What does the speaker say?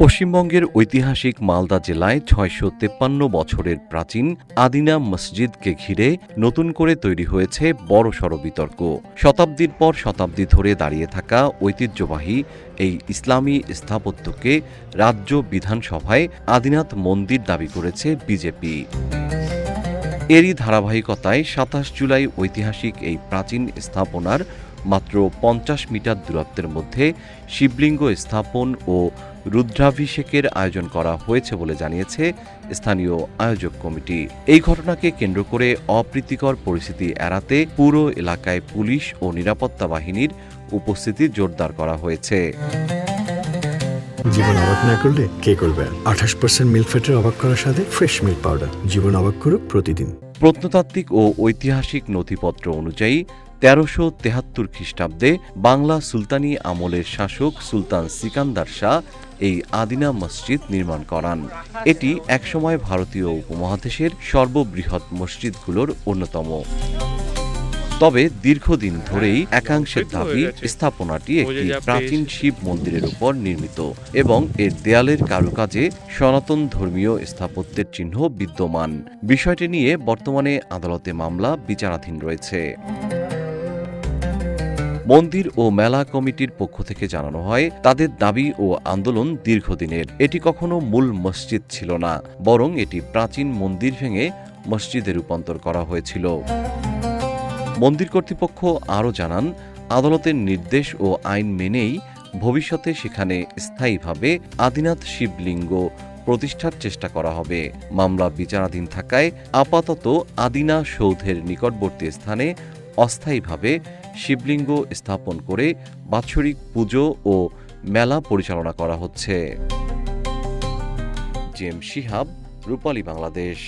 পশ্চিমবঙ্গের ঐতিহাসিক মালদা জেলায় ৬৫৩ বছরের প্রাচীন আদিনা মসজিদকে ঘিরে নতুন করে তৈরি হয়েছে বড়সড় বিতর্ক। শতাব্দীর পর শতাব্দী ধরে দাঁড়িয়ে থাকা ঐতিহ্যবাহী এই ইসলামী স্থাপত্যকে রাজ্য বিধানসভায় আদিনাথ মন্দির দাবি করেছে বিজেপি। এরই ধারাবাহিকতায় ২৭ জুলাই ঐতিহাসিক এই প্রাচীন স্থাপনার মাত্র ৫০ মিটার দূরত্বের মধ্যে শিবলিঙ্গ স্থাপন ও রুদ্রাভিষেকের আয়োজন করা হয়েছে বলে জানিয়েছে স্থানীয় আয়োজক কমিটি। এই ঘটনাকে কেন্দ্র করে অপ্রীতিকর পরিস্থিতি এড়াতে পুরো এলাকায় পুলিশ ও নিরাপত্তা বাহিনীর উপস্থিতি জোরদার করা হয়েছে। জীবন অবাক না করলে কে করবে? ২৮% মিল্ক ফ্যাটের অবাক করার সাথে ফ্রেশ মিল্ক পাউডার। জীবন অবাক করুক প্রতিদিন। প্রত্নতাত্ত্বিক ও ঐতিহাসিক নথিপত্র অনুযায়ী ১৩৭৩ খ্রিস্টাব্দে বাংলা সুলতানি আমলের শাসক সুলতান সিকান্দার শাহ এই আদিনা মসজিদ নির্মাণ করান। এটি একসময় ভারতীয় উপমহাদেশের সর্ববৃহৎ মসজিদগুলোর অন্যতম। তবে দীর্ঘদিন ধরেই একাংশের দাবি স্থাপনাটি একটি প্রাচীন শিব মন্দিরের উপর নির্মিত এবং এর দেয়ালের কারুকাজে সনাতন ধর্মীয় স্থাপত্যের চিহ্ন বিদ্যমান। বিষয়টি নিয়ে বর্তমানে আদালতে মামলা বিচারাধীন রয়েছে। মন্দির ও মেলা কমিটির পক্ষ থেকে জানানো হয়, তাদের দাবি ও আন্দোলন দীর্ঘদিনের। এটি কখনো মূল মসজিদ ছিল না, বরং এটি প্রাচীন মন্দির ভেঙে মসজিদে রূপান্তর করা হয়েছিল। মন্দির কর্তৃপক্ষ আরও জানান, আদালতের নির্দেশ ও আইন মেনেই ভবিষ্যতে সেখানে স্থায়ীভাবে আদিনাথ শিবলিঙ্গ প্রতিষ্ঠার চেষ্টা করা হবে। মামলা বিচারাধীন থাকায় আপাতত আদিনা সৌধের নিকটবর্তী স্থানে অস্থায়ীভাবে শিবলিঙ্গ স্থাপন করে বাৎসরিক পুজো ও মেলা পরিচালনা করা হচ্ছে। জেম শিহাব, রূপালী বাংলাদেশ।